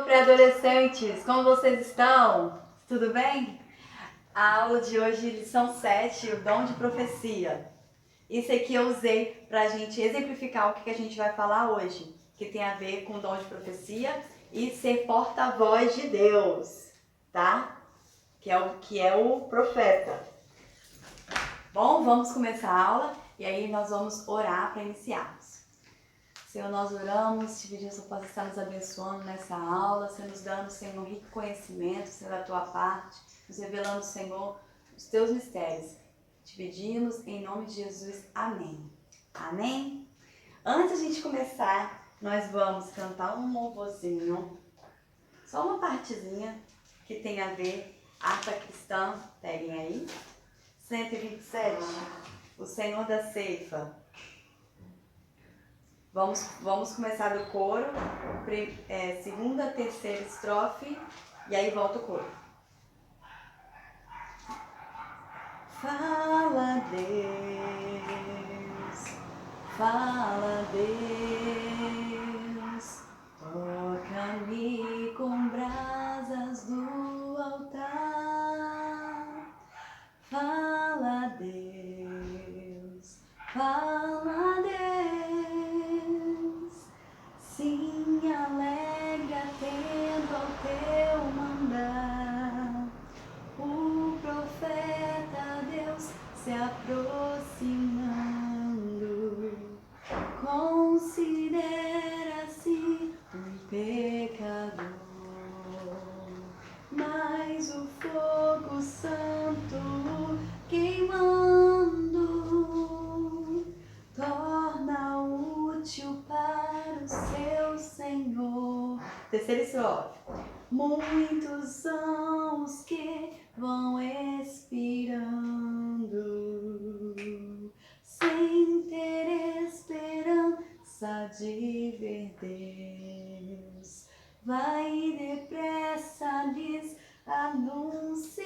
pré-adolescentes, como vocês estão? Tudo bem? A aula de hoje, lição 7, o dom de profecia. Isso aqui eu usei para a gente exemplificar o que a gente vai falar hoje, que tem a ver com o dom de profecia e ser porta-voz de Deus, tá? Que é o profeta. Bom, vamos começar a aula e aí nós vamos orar para iniciarmos. Senhor, nós oramos, te pedimos que possa estar nos abençoando nessa aula, Senhor, nos dando, Senhor, um rico conhecimento, Senhor, da tua parte, nos revelando, Senhor, os teus mistérios. Te pedimos em nome de Jesus. Amém. Amém? Antes de a gente começar, nós vamos cantar um louvorzinho, só uma partezinha que tem a ver, harpa cristã, peguem aí, 127, o Senhor da Ceifa. Vamos começar do coro, segunda, terceira estrofe, e aí volta o coro. Fala Deus, toca-me com brasas do altar. Fala Deus, sim, alegre atendo ao teu mandar. O profeta Deus se aproximando, considera-se um pecador, mas o fogo santo queimando torna útil para o seu Senhor. Terceira estrofe. Muitos são os que vão expirando, sem ter esperança de ver Deus. Vai depressa lhes anunciando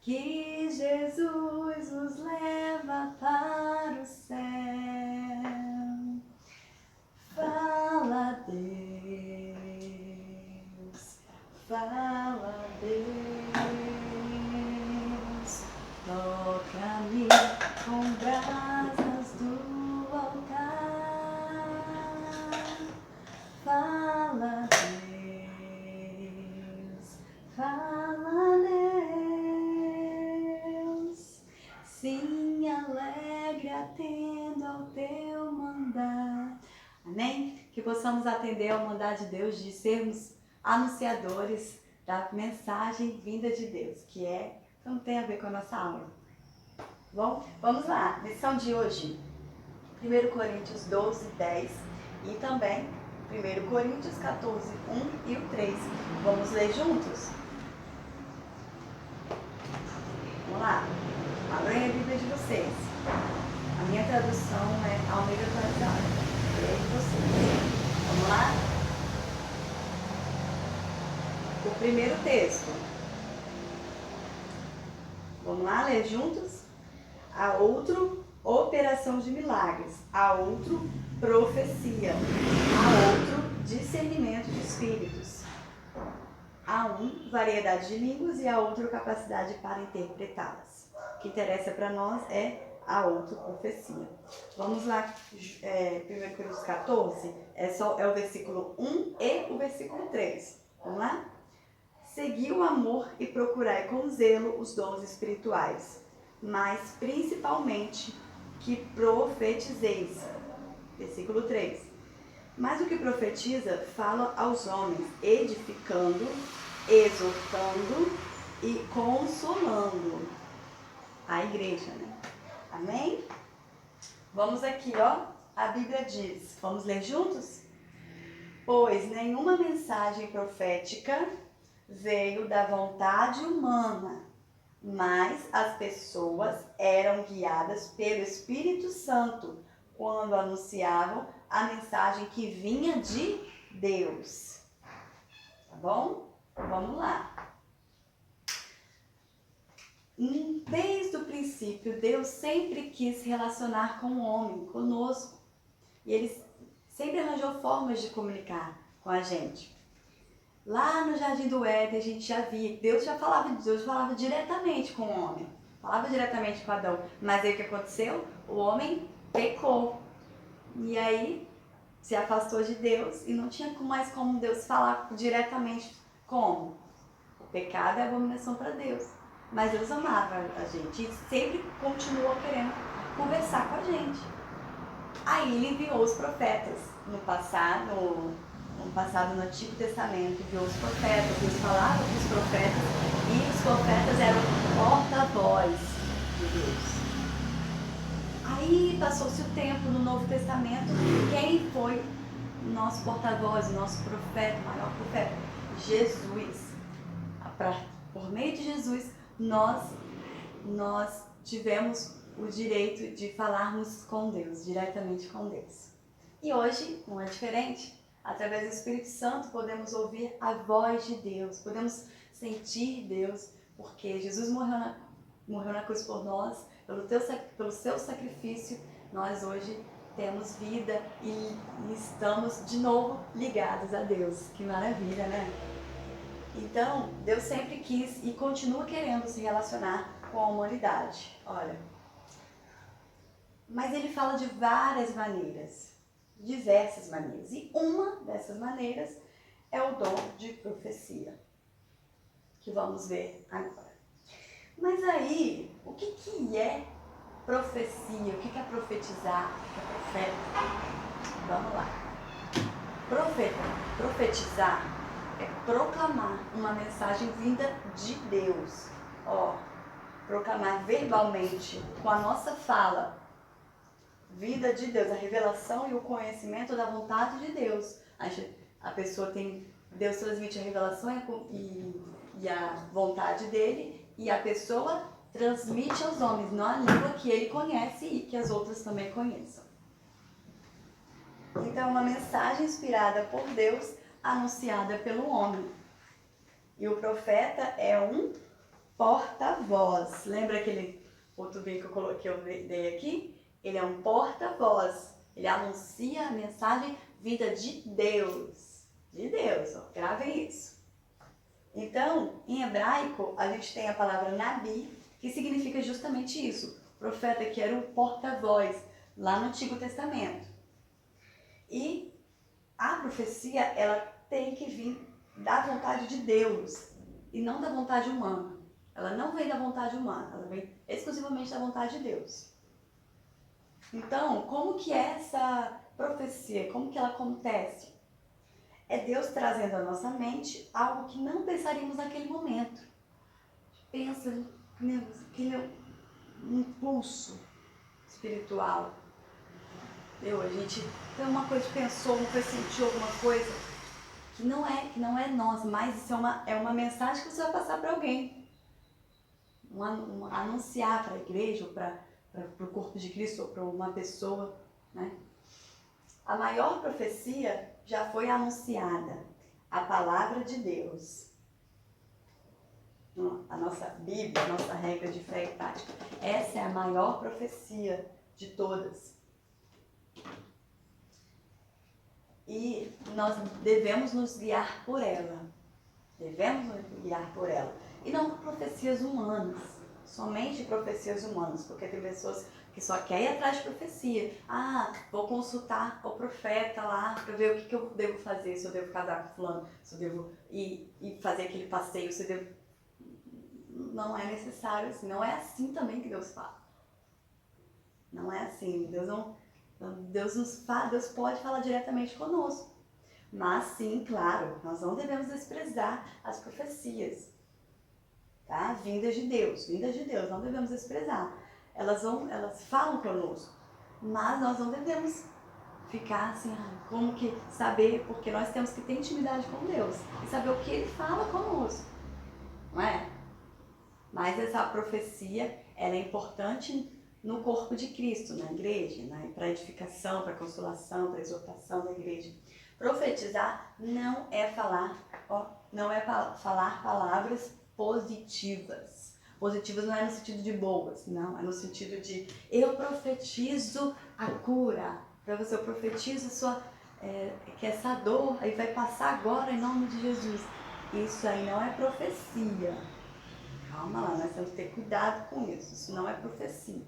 que Jesus os leva para o céu. Fala Deus, toca-me com brasas do altar. Fala Deus, sim, alegre atendo ao teu mandar. Amém? Que possamos atender ao mandar de Deus de sermos anunciadores da mensagem vinda de Deus, que não tem a ver com a nossa aula. Bom, vamos lá. Lição de hoje, 1 Coríntios 12, 10 e também 1 Coríntios 14, 1 e o 3. Vamos ler juntos? Vamos lá. Abram a Bíblia de vocês. A minha tradução é Almeida atualizada. Leia de vocês. Vamos lá? O primeiro texto. Vamos lá ler juntos? A outro, operação de milagres. A outro, profecia. A outro, discernimento de espíritos. A um, variedade de línguas e a outro, capacidade para interpretá-las. O que interessa para nós é a outra, profecia. Vamos lá, 1 Coríntios 14, é o versículo 1 e o versículo 3. Vamos lá? Segui o amor e procurai com zelo os dons espirituais, mas principalmente que profetizeis. Versículo 3. Mas o que profetiza fala aos homens, edificando, exortando e consolando a igreja, né? Amém? Vamos aqui, ó. A Bíblia diz, vamos ler juntos? Pois nenhuma mensagem profética veio da vontade humana, mas as pessoas eram guiadas pelo Espírito Santo quando anunciavam a mensagem que vinha de Deus. Tá bom? Vamos lá. Desde o princípio, Deus sempre quis se relacionar com o homem, conosco. E Ele sempre arranjou formas de comunicar com a gente. Lá no Jardim do Éden a gente já via, Deus falava diretamente com o homem, falava diretamente com Adão. Mas aí o que aconteceu? O homem pecou. E aí se afastou de Deus e não tinha mais como Deus falar diretamente como. O pecado é abominação para Deus. Mas Deus amava a gente e sempre continuou querendo conversar com a gente. Aí ele enviou os profetas no passado, no Antigo Testamento, enviou os profetas, Deus falava com os profetas e os profetas eram porta-voz de Deus. Aí passou-se o tempo no Novo Testamento, quem foi o nosso porta-voz, o nosso profeta, o maior profeta? Jesus. Por meio de Jesus, nós tivemos o direito de falarmos com Deus, diretamente com Deus. E hoje não é diferente. Através do Espírito Santo podemos ouvir a voz de Deus, podemos sentir Deus, porque Jesus morreu na cruz por nós, pelo seu sacrifício, nós hoje temos vida e estamos de novo ligados a Deus. Que maravilha, né? Então, Deus sempre quis e continua querendo se relacionar com a humanidade. Olha, mas ele fala de várias maneiras, diversas maneiras. E uma dessas maneiras é o dom de profecia, que vamos ver agora. Mas aí, o que é profecia? O que é profetizar? O que é profeta? Vamos lá. Profetizar é proclamar uma mensagem vinda de Deus. Proclamar verbalmente, com a nossa fala, vinda de Deus, a revelação e o conhecimento da vontade de Deus. A pessoa tem, Deus transmite a revelação e a vontade dele, e a pessoa transmite aos homens, na língua que ele conhece e que as outras também conheçam. Então, uma mensagem inspirada por Deus, anunciada pelo homem. E o profeta é um porta-voz. Lembra aquele outro vídeo que eu dei aqui? Ele é um porta-voz. Ele anuncia a mensagem vinda de Deus. De Deus, gravem isso. Então, em hebraico, a gente tem a palavra nabi, que significa justamente isso. O profeta que era um porta-voz, lá no Antigo Testamento. E a profecia, ela tem que vir da vontade de Deus e não da vontade humana. Ela não vem da vontade humana, ela vem exclusivamente da vontade de Deus. Então, como que é essa profecia? Como que ela acontece? É Deus trazendo à nossa mente algo que não pensaríamos naquele momento. Pensa, aquele impulso espiritual. A gente tem uma coisa, pensou, uma coisa, sentiu alguma coisa que não é nós, mas isso é uma mensagem que você vai passar para alguém. Anunciar para a igreja, ou para o corpo de Cristo, ou para uma pessoa, né? A maior profecia já foi anunciada, a palavra de Deus. A nossa Bíblia, a nossa regra de fé e prática. Essa é a maior profecia de todas. E nós devemos nos guiar por ela. Devemos nos guiar por ela. E não por profecias humanas. Somente profecias humanas. Porque tem pessoas que só querem ir atrás de profecia. Vou consultar o profeta lá para ver o que eu devo fazer. Se eu devo casar com fulano. Se eu devo ir fazer aquele passeio. Se eu devo... Não é necessário assim. Não é assim também que Deus fala. Não é assim. Deus pode falar diretamente conosco. Mas sim, claro, nós não devemos desprezar as profecias, tá? Vindas de Deus, não devemos desprezar. Elas falam conosco, mas nós não devemos ficar assim, como que saber, porque nós temos que ter intimidade com Deus e saber o que Ele fala conosco, não é? Mas essa profecia, ela é importante no corpo de Cristo, na igreja, para edificação, para consolação, para exortação da igreja. Profetizar não é falar palavras positivas. Positivas não é no sentido de boas, não, é no sentido de eu profetizo a cura. Para você, eu profetizo que essa dor aí vai passar agora em nome de Jesus. Isso aí não é profecia. Calma lá, nós temos que ter cuidado com isso. Isso não é profecia.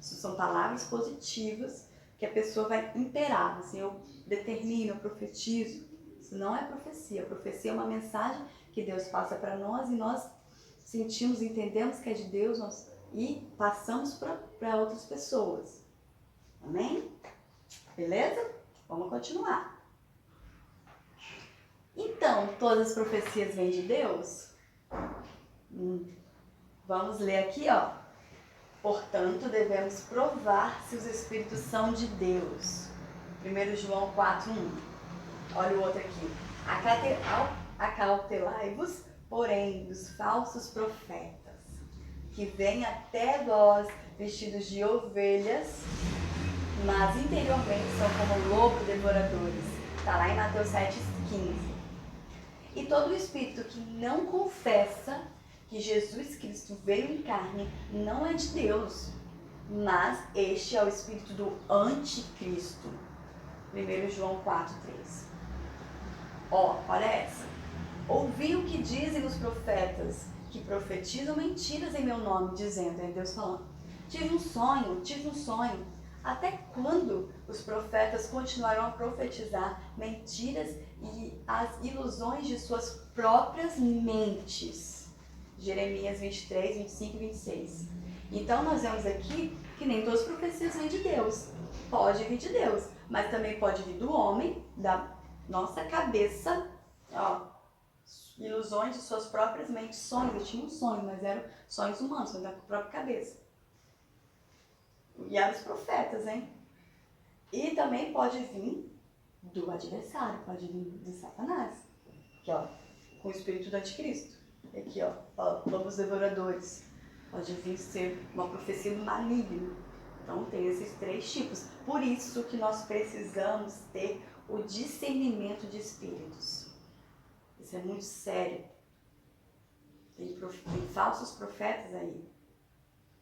Isso são palavras positivas que a pessoa vai imperar. Assim, eu determino, eu profetizo. Isso não é profecia. A profecia é uma mensagem que Deus passa para nós e nós sentimos, entendemos que é de Deus e passamos para outras pessoas. Amém? Beleza? Vamos continuar. Então, todas as profecias vêm de Deus? Vamos ler aqui, ó. Portanto, devemos provar se os Espíritos são de Deus. 1 João 4:1. Olha o outro aqui. Acautelai-vos, porém, dos falsos profetas, que vêm até vós vestidos de ovelhas, mas interiormente são como lobos devoradores. Está lá em Mateus 7:15. E todo espírito que não confessa que Jesus Cristo veio em carne não é de Deus, mas este é o espírito do anticristo. 1 João 4:3. Olha essa. Ouvi o que dizem os profetas, que profetizam mentiras em meu nome, dizendo, é Deus falando, tive um sonho. Até quando os profetas continuarão a profetizar mentiras e as ilusões de suas próprias mentes? Jeremias 23, 25 e 26. Então nós vemos aqui que nem todas as profecias vêm de Deus. Pode vir de Deus, mas também pode vir do homem, da nossa cabeça, ó, ilusões de suas próprias mentes, sonhos. Eu tinha um sonho, mas eram sonhos humanos, sonhos da própria cabeça. E eram os profetas, hein? E também pode vir do adversário, pode vir de Satanás. Aqui, ó, com o espírito do anticristo. Aqui, ó, lobos devoradores. Pode vir ser uma profecia do maligno. Então tem esses 3 tipos. Por isso que nós precisamos ter o discernimento de espíritos. Isso é muito sério. Tem falsos profetas aí.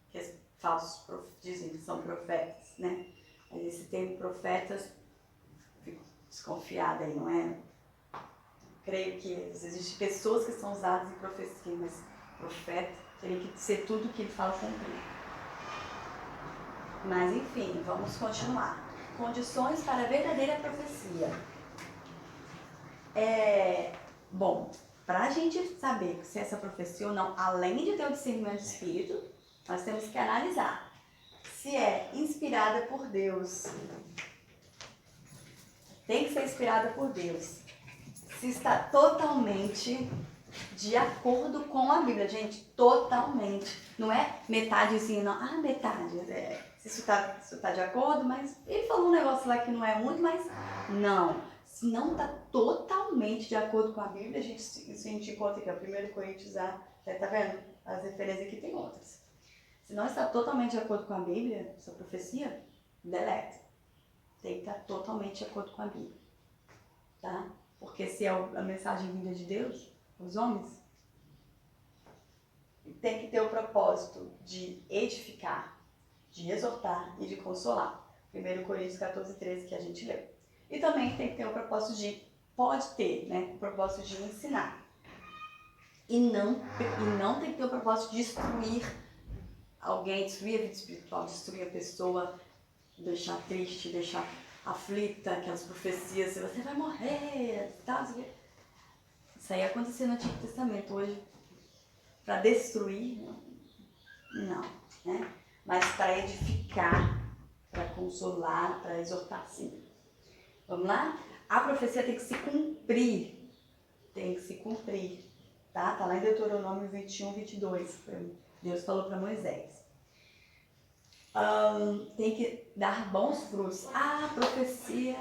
Que falsos dizem que são profetas, né? Mas esse termo profetas, fico desconfiada aí, não é? Creio que existem pessoas que são usadas em profecia, mas profeta teria que ser tudo que ele fala cumprir. Mas enfim, vamos continuar. Condições para a verdadeira profecia. Bom, para a gente saber se essa profecia ou não, além de ter o discernimento de espírito, nós temos que analisar se é inspirada por Deus. Tem que ser inspirada por Deus. Se está totalmente de acordo com a Bíblia, gente, totalmente. Não é metadezinha, não. Ah, metade. Se isso está de acordo, mas ele falou um negócio lá que não é muito, mas não. Se não está totalmente de acordo com a Bíblia, isso a gente encontra aqui, ó, 1 Coríntios, tá vendo? As referências aqui tem outras. Se não está totalmente de acordo com a Bíblia, essa profecia, deleta. Tem que estar totalmente de acordo com a Bíblia, tá? Porque se é a mensagem vinda de Deus, os homens, tem que ter o propósito de edificar, de exortar e de consolar. 1 Coríntios 14:13 que a gente leu. E também tem que ter o propósito pode ter, né, o propósito de ensinar. E não tem que ter o propósito de destruir alguém, destruir a vida espiritual, destruir a pessoa, deixar triste, deixar aflita, aquelas profecias, você vai morrer, tal. Isso aí acontecia no Antigo Testamento. Hoje, para destruir, não, né? Mas para edificar, para consolar, para exortar, sim. Vamos lá? A profecia tem que se cumprir. Tem que se cumprir. Tá lá em Deuteronômio 21, 22. Deus falou para Moisés. Tem que dar bons frutos. A profecia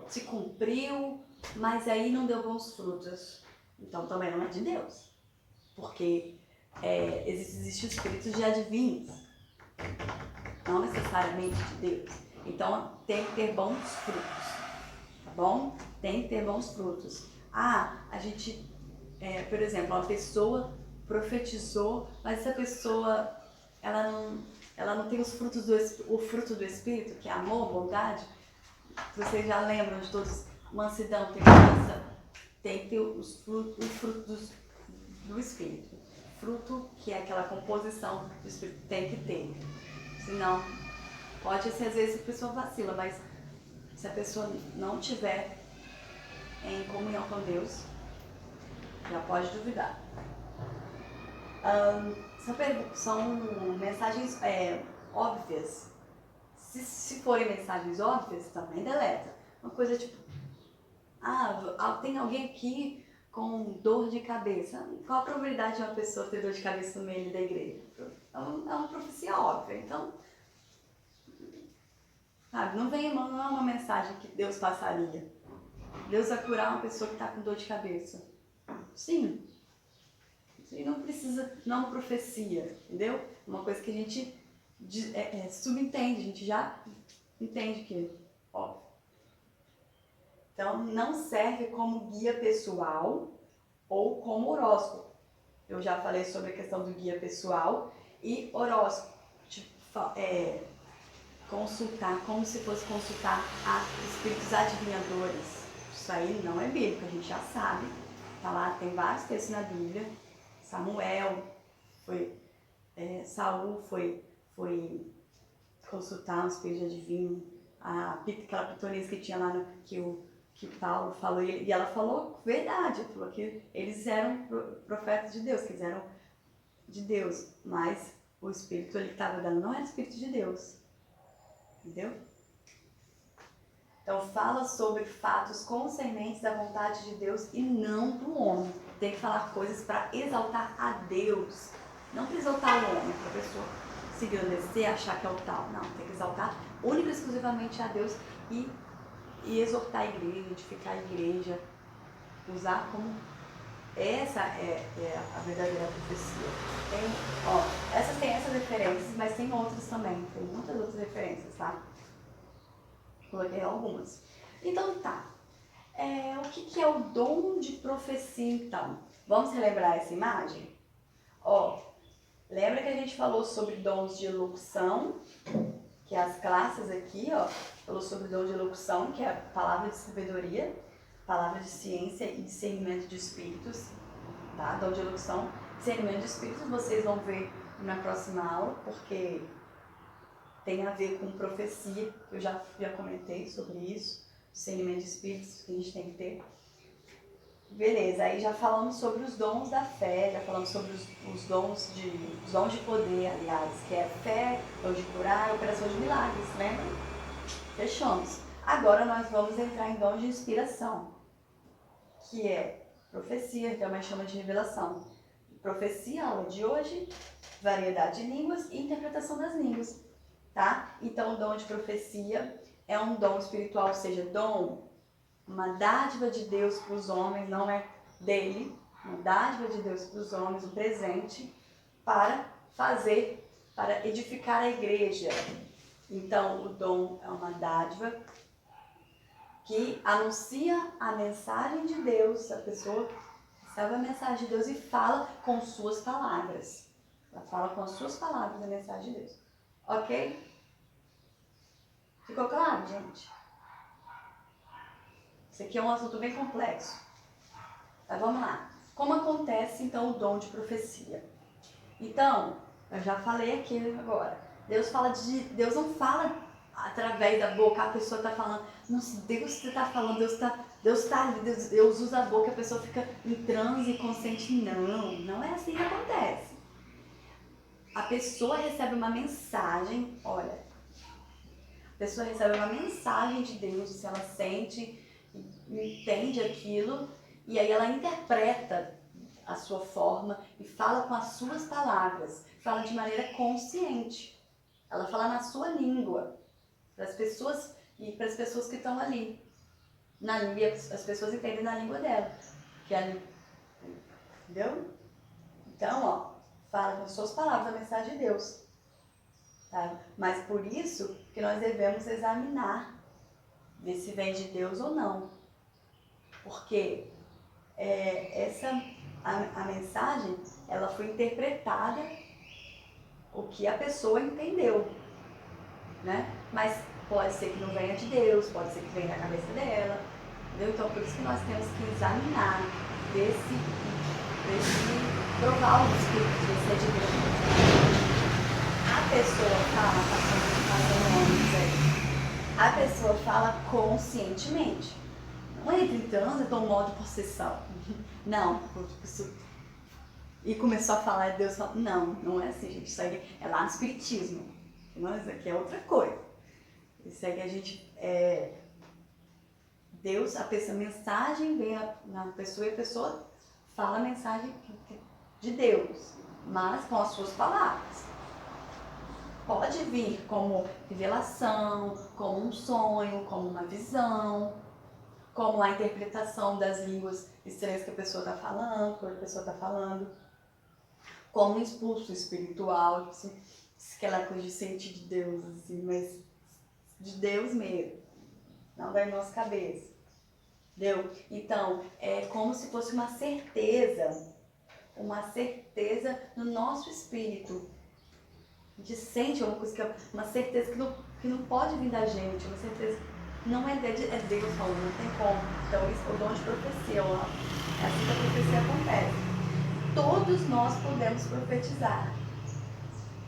se cumpriu, mas aí não deu bons frutos. Então também não é de Deus. Porque existem espíritos de adivinhos. Não necessariamente de Deus. Então, tem que ter bons frutos, tá bom? Tem que ter bons frutos. A gente, por exemplo, uma pessoa profetizou, mas essa pessoa, ela não tem o fruto do Espírito, que é amor, bondade, Vocês já lembram de todos, mansidão, temperança, tem que ter os frutos do Espírito. Fruto, que é aquela composição do Espírito, tem que ter. Senão, pode ser às vezes a pessoa vacila, mas se a pessoa não tiver em comunhão com Deus, já pode duvidar. São mensagens óbvias. Se forem mensagens óbvias, também deleta. Uma coisa tipo, tem alguém aqui com dor de cabeça. Qual a probabilidade de uma pessoa ter dor de cabeça no meio da igreja? É uma profecia óbvia. Então, sabe, não é uma mensagem que Deus passaria. Deus vai curar uma pessoa que está com dor de cabeça. Sim. E não precisa, não é uma profecia, entendeu? Uma coisa que a gente subentende, a gente já entende que, óbvio. Então, não serve como guia pessoal ou como horóscopo. Eu já falei sobre a questão do guia pessoal e horóscopo. Consultar, como se fosse consultar espíritos adivinhadores. Isso aí não é bíblico, a gente já sabe. Tá lá, tem vários textos na Bíblia. Saul foi consultar um espírito adivinho. Aquela pitonisa que tinha lá, que Paulo falou, e ela falou verdade, falou que eles eram profetas de Deus, que eles eram de Deus, mas o espírito ele estava dando não era espírito de Deus, entendeu? Então fala sobre fatos concernentes à vontade de Deus e não do homem. Tem que falar coisas para exaltar a Deus, não para exaltar o homem, para a pessoa se engrandecer, achar que é o tal. Não, tem que exaltar única e exclusivamente a Deus e exortar a igreja, edificar a igreja, usar como essa é a verdadeira profecia. Tem essas referências, mas tem outras também, tem muitas outras referências, tá? Coloquei algumas. Então tá, o que é o dom de profecia então? Vamos relembrar essa imagem? Lembra que a gente falou sobre dons de elocução, que é as classes aqui, falou sobre dom de elocução, que é a palavra de sabedoria, palavra de ciência e discernimento de espíritos, tá? Dom de elocução, discernimento de espíritos, vocês vão ver na próxima aula, porque tem a ver com profecia, eu já comentei sobre isso, discernimento de espíritos que a gente tem que ter. Beleza, aí já falamos sobre os dons da fé, já falamos sobre os dons de poder, aliás, que é fé, dom de curar, operação de milagres, lembra? Fechamos. Agora nós vamos entrar em dom de inspiração, que é profecia, que também chama de revelação. Profecia, aula de hoje, variedade de línguas e interpretação das línguas, tá? Então, o dom de profecia é um dom espiritual, ou seja, dom, uma dádiva de Deus para os homens, não é dele, uma dádiva de Deus para os homens, um presente para edificar a igreja. Então, o dom é uma dádiva que anuncia a mensagem de Deus, a pessoa recebe a mensagem de Deus e fala com suas palavras. Ela fala com as suas palavras a mensagem de Deus. Ok? Ficou claro, gente? Isso aqui é um assunto bem complexo. Mas vamos lá. Como acontece, então, o dom de profecia? Então, eu já falei aqui agora. Deus não fala através da boca, a pessoa está falando. Nossa, Deus está falando, Deus está ali, Deus usa a boca, a pessoa fica em transe consciente. Não é assim que acontece. A pessoa recebe uma mensagem, a pessoa recebe uma mensagem de Deus, se ela sente, entende aquilo, e aí ela interpreta a sua forma e fala com as suas palavras, fala de maneira consciente. Ela fala na sua língua, para as pessoas e para as pessoas que estão ali. Na língua, as pessoas entendem na língua dela. Entendeu? Então, fala com as suas palavras a mensagem de Deus. Tá? Mas por isso que nós devemos examinar, ver se vem de Deus ou não. Porque a mensagem, ela foi interpretada o que a pessoa entendeu, né? Mas pode ser que não venha de Deus, pode ser que venha da cabeça dela, entendeu? Então, por isso que nós temos que examinar desse provar o Espírito de ser de Deus. A pessoa fala, a pessoa fala conscientemente. Não entra em transe, então modo de possessão. Não, e começou a falar de Deus, não é assim, gente. Isso aí é lá no Espiritismo. Não, isso aqui é outra coisa. Isso aí a gente Deus, a mensagem vem na pessoa e a pessoa fala a mensagem de Deus, mas com as suas palavras. Pode vir como revelação, como um sonho, como uma visão, como a interpretação das línguas estranhas que a pessoa está falando, como um expulso espiritual, assim, aquela coisa de sentir de Deus, assim, mas de Deus mesmo, não da nossa cabeça. Entendeu? Então, é como se fosse uma certeza no nosso espírito. A gente sente uma certeza que não pode vir da gente, uma certeza não é Deus falando, não tem como. Então, isso é o dom de profecia, é assim que a profecia acontece. Todos nós podemos profetizar.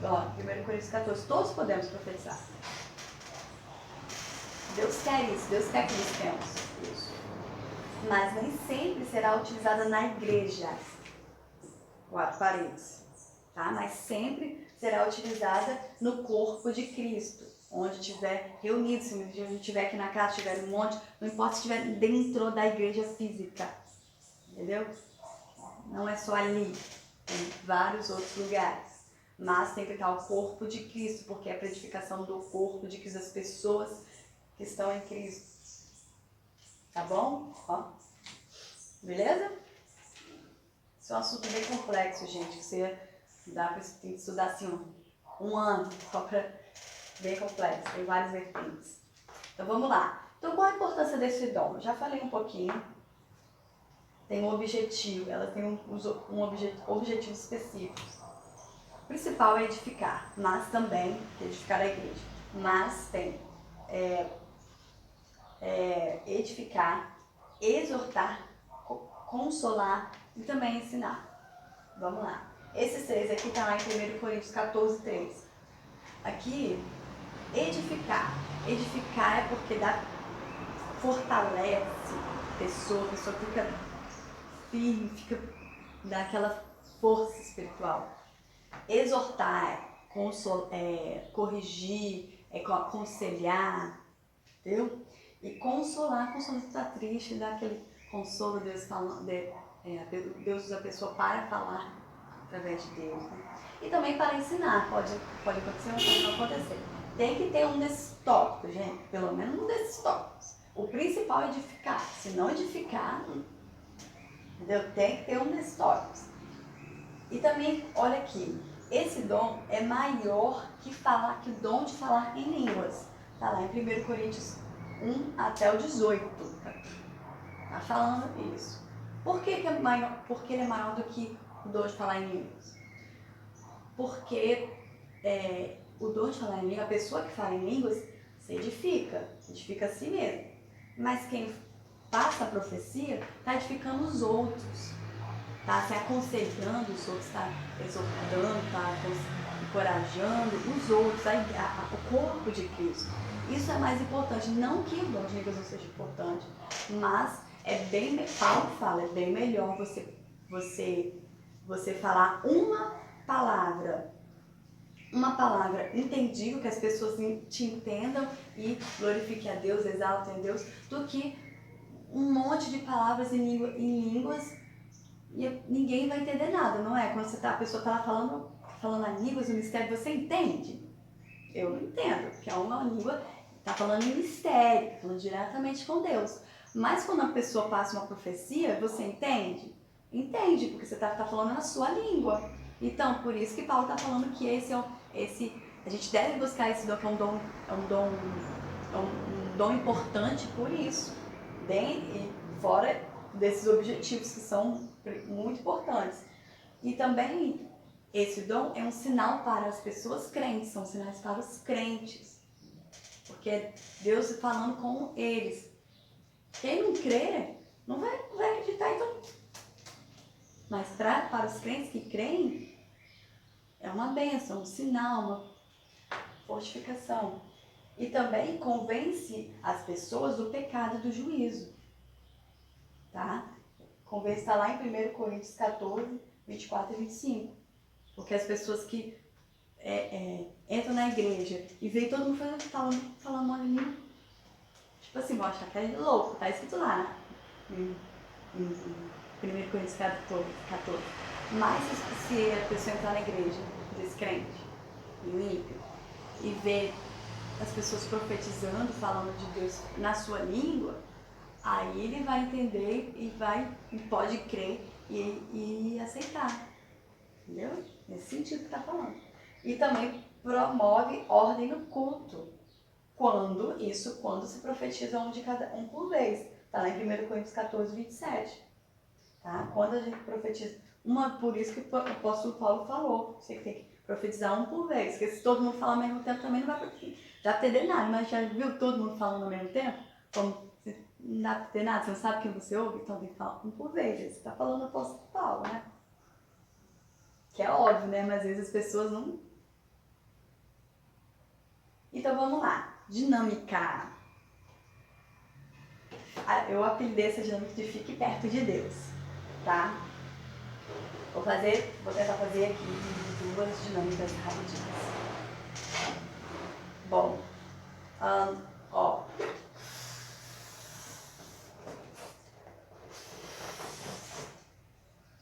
Ó, 1 Coríntios 14, todos podemos profetizar. Deus quer isso, Deus quer que nós tenhamos isso. Mas nem sempre será utilizada na igreja, 4 paredes, tá? Mas sempre será utilizada no corpo de Cristo, onde estiver reunido, se a gente estiver aqui na casa, estiver um monte, não importa se estiver dentro da igreja física, entendeu? Não é só ali, tem vários outros lugares, mas tem que estar o corpo de Cristo, porque é para a edificação do corpo de Cristo, das pessoas que estão em Cristo. Tá bom? Ó. Beleza? Isso é um assunto bem complexo, gente, que você tem que estudar assim um ano, só para bem complexo, tem várias vertentes. Então vamos lá. Então qual a importância desse dom? Eu já falei um pouquinho. Tem um objetivo, ela tem objetivo específico. O principal é edificar, mas também edificar a igreja. Mas tem edificar, exortar, consolar e também ensinar. Vamos lá. Esses 3 aqui tá lá em 1 Coríntios 14, 3. Aqui, edificar. Edificar é porque fortalece a pessoa fica firme, dá aquela força espiritual. Exortar corrigir, aconselhar, entendeu? E consolar, quando está triste, dá aquele consolo, Deus falando, Deus usa a pessoa para falar através de Deus. Né? E também para ensinar, pode acontecer, mas pode não acontecer. Tem que ter um desses tópicos, gente, pelo menos um desses tópicos. O principal é edificar, se não edificar, entendeu? Tem que ter um desses tópicos. E também, olha aqui, esse dom é maior que o dom de falar em línguas. Está lá em 1 Coríntios 1 até o 18. Está falando isso. Por que ele é maior do que o dom de falar em línguas? Porque o dom de falar em línguas, a pessoa que fala em línguas, se edifica a si mesmo. Mas quem passa a profecia está edificando os outros. Está se aconselhando os outros, está exortando, está encorajando os outros, o corpo de Cristo. Isso é mais importante, não que o dom de línguas não seja importante, mas Paulo fala, é bem melhor você falar uma palavra entendível, que as pessoas te entendam e glorifiquem a Deus, exaltem a Deus, do que um monte de palavras em línguas e ninguém vai entender nada, não é? Quando a pessoa está lá falando a línguas, o mistério, você entende? Eu não entendo, porque é uma língua, está falando em mistério, está falando diretamente com Deus. Mas quando a pessoa passa uma profecia, você entende? Entende, porque você está falando na sua língua. Então, por isso que Paulo está falando que a gente deve buscar esse dom, que é um dom importante por isso. E fora desses objetivos que são muito importantes. E também esse dom é um sinal para as pessoas crentes, são sinais para os crentes. porque é Deus falando com eles. Quem não crê, não vai acreditar, então. Mas para os crentes que creem, é uma bênção, um sinal, uma fortificação. E também convence as pessoas do pecado e do juízo. Tá? Convence, está lá em 1 Coríntios 14, 24 e 25. Porque as pessoas que entram na igreja e veem todo mundo falando uma língua, tipo assim, vão achar que é louco, tá escrito lá, né? Em 1 Coríntios 14. Mas se a pessoa entrar na igreja, descrente, e ímpio, e ver as pessoas profetizando, falando de Deus na sua língua, aí ele vai entender e pode crer e aceitar. Entendeu? Nesse sentido que está falando. E também promove ordem no culto. Quando se profetiza um por vez. Está lá em 1 Coríntios 14, 27. Tá? Quando a gente profetiza, por isso que o apóstolo Paulo falou, você tem que profetizar um por vez, porque se todo mundo falar ao mesmo tempo também não vai já ter nada, mas já viu todo mundo falando ao mesmo tempo? Como não dá pra ter nada, você não sabe quem você ouve, então tem que falar um por vez. Você está falando o apóstolo Paulo, né? Que é óbvio, né? Mas às vezes as pessoas não. Então vamos lá. Dinâmica. Eu apelidei essa dinâmica de fique perto de Deus, tá? Vou tentar fazer aqui duas dinâmicas rapidinhas. Bom, ó.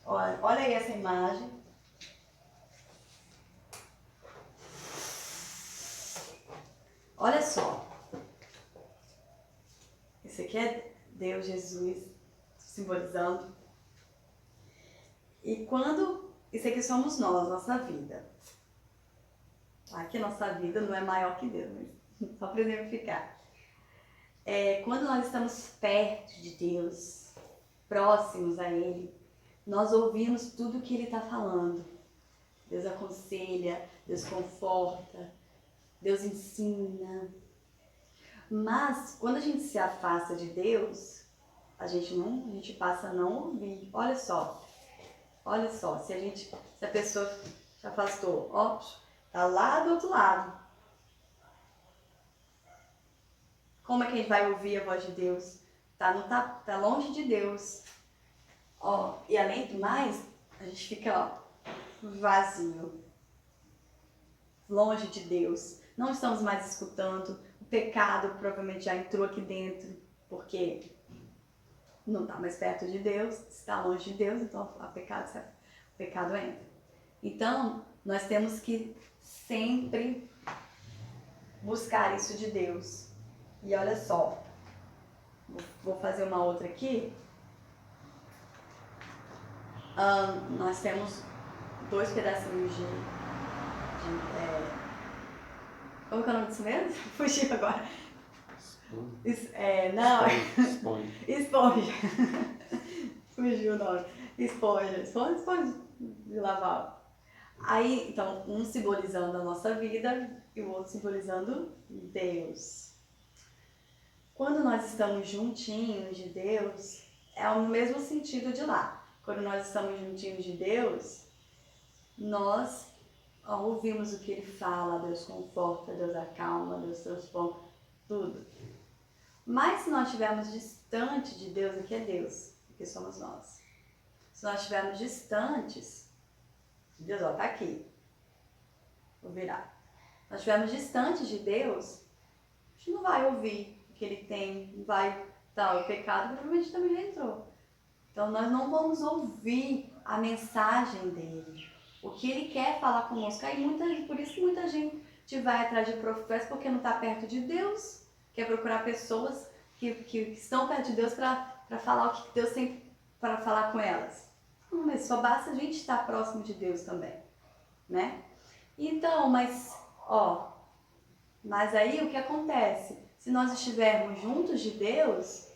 Olha aí essa imagem. Olha só. Esse aqui é Deus, Jesus, simbolizando. E isso aqui somos nós, nossa vida. Aqui nossa vida não é maior que Deus, mas só para exemplificar. Quando nós estamos perto de Deus, próximos a Ele, nós ouvimos tudo que Ele está falando. Deus aconselha, Deus conforta, Deus ensina. Mas quando a gente se afasta de Deus, a gente passa a não ouvir. Olha só, se a pessoa se afastou, ó, tá lá do outro lado. Como é que a gente vai ouvir a voz de Deus? Tá longe de Deus. Ó, e além do mais, a gente fica vazio, longe de Deus. Não estamos mais escutando. O pecado provavelmente já entrou aqui dentro, porque não está mais perto de Deus, está longe de Deus, então o pecado entra. Então, nós temos que sempre buscar isso de Deus. E olha só, vou fazer uma outra aqui. Nós temos 2 pedacinhos como que é o nome disso mesmo? Fugiu agora. Esponja. Fugiu o nome. Esponja de lavar. Aí, então, um simbolizando a nossa vida e o outro simbolizando Deus. Quando nós estamos juntinhos de Deus, é o mesmo sentido de lá. Quando nós estamos juntinhos de Deus, nós ouvimos o que Ele fala, Deus conforta, Deus acalma, Deus transforma, tudo. Mas se nós estivermos distante de Deus, aqui é Deus, aqui somos nós. Se nós estivermos distantes, Deus, ó, tá aqui. Vou virar. Se nós estivermos distantes de Deus, a gente não vai ouvir o que Ele tem, não vai, o pecado provavelmente também já entrou. Então nós não vamos ouvir a mensagem dele, o que ele quer falar conosco. Aí por isso que muita gente vai atrás de profetas, porque não está perto de Deus, quer procurar pessoas que estão perto de Deus para falar o que Deus tem para falar com elas. Não, mas só basta a gente estar próximo de Deus também, né? Então, mas aí o que acontece? Se nós estivermos juntos de Deus,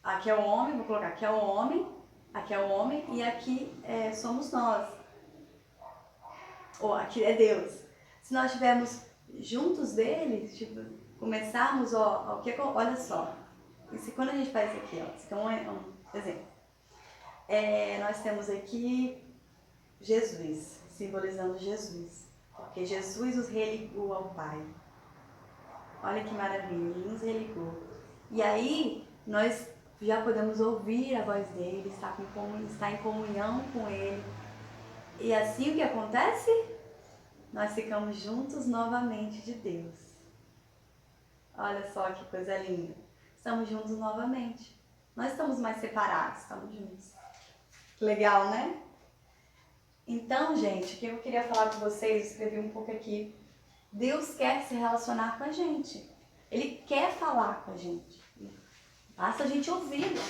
aqui é o homem, vou colocar, aqui é o homem e aqui somos nós. Aqui é Deus. Se nós estivermos juntos dele, tipo, começarmos, olha só. Isso, quando a gente faz isso aqui, ó, isso aqui é um exemplo. Nós temos aqui Jesus, simbolizando Jesus. Porque Jesus os religou ao Pai. Olha que maravilha, ele nos religou. E aí, nós já podemos ouvir a voz dele, estar em comunhão com ele. E assim o que acontece? Nós ficamos juntos novamente de Deus. Olha só que coisa linda. Estamos juntos novamente. Não estamos mais separados, estamos juntos. Legal, né? Então, gente, o que eu queria falar com vocês, escrevi um pouco aqui. Deus quer se relacionar com a gente. Ele quer falar com a gente. Basta a gente ouvi-lo.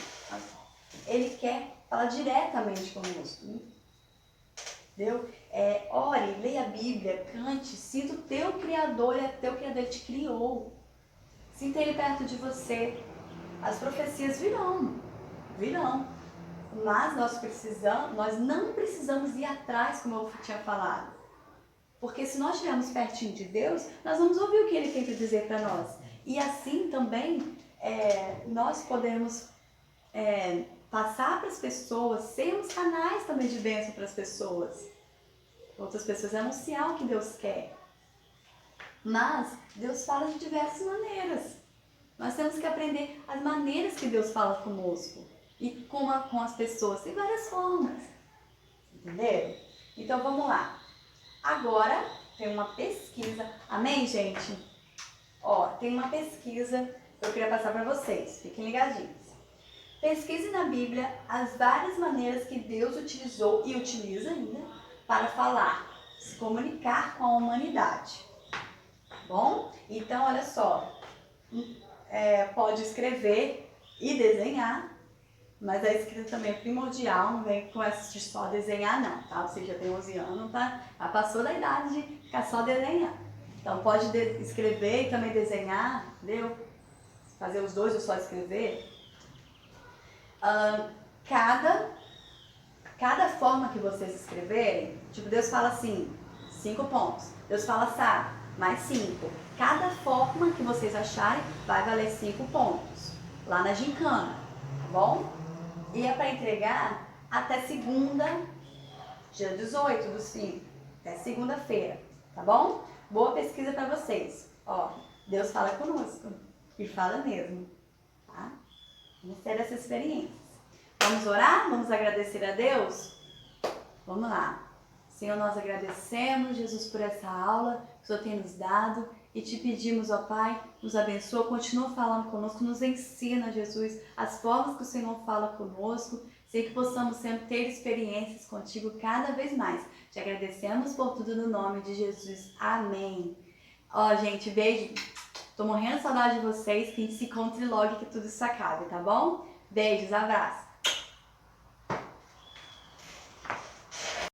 Ele quer falar diretamente conosco. Entendeu? Ore, leia a Bíblia, cante, sinta o teu Criador, ele te criou. Sinta ele perto de você. As profecias virão. Mas nós não precisamos ir atrás, como eu tinha falado. Porque se nós estivermos pertinho de Deus, nós vamos ouvir o que Ele tem para dizer para nós. E assim também nós podemos passar para as pessoas, sermos canais também de bênção para as pessoas. Outras pessoas anunciar o que Deus quer. Mas Deus fala de diversas maneiras. Nós temos que aprender as maneiras que Deus fala conosco. E com as pessoas, tem várias formas. Entenderam? Então vamos lá. Agora tem uma pesquisa. Amém, gente? Tem uma pesquisa que eu queria passar para vocês. Fiquem ligadinhos. Pesquise na Bíblia as várias maneiras que Deus utilizou e utiliza ainda para falar, se comunicar com a humanidade. Bom? Então, olha só. Pode escrever e desenhar, mas a escrita também é primordial, não vem com essa de só desenhar não, tá? Você já tem 11 anos, tá? Já passou da idade de ficar só desenhar. Então pode escrever e também desenhar, entendeu? Fazer os dois ou só escrever. Cada forma que vocês escreverem, tipo, Deus fala assim, 5 pontos. Deus fala assado, mais 5. Cada forma que vocês acharem vai valer 5 pontos. Lá na gincana, tá bom? E é para entregar até segunda, dia 18 do 5, até segunda-feira, tá bom? Boa pesquisa para vocês. Deus fala conosco, e fala mesmo, tá? Vamos ter essa experiência. Vamos orar? Vamos agradecer a Deus? Vamos lá. Senhor, nós agradecemos, Jesus, por essa aula que o Senhor tem nos dado e te pedimos, ó Pai, nos abençoa, continua falando conosco, nos ensina, Jesus, as formas que o Senhor fala conosco, sei que possamos sempre ter experiências contigo cada vez mais. Te agradecemos por tudo no nome de Jesus. Amém. Gente, beijo. Tô morrendo de saudade de vocês, que a gente se encontre logo e que tudo isso acabe, tá bom? Beijos, abraços.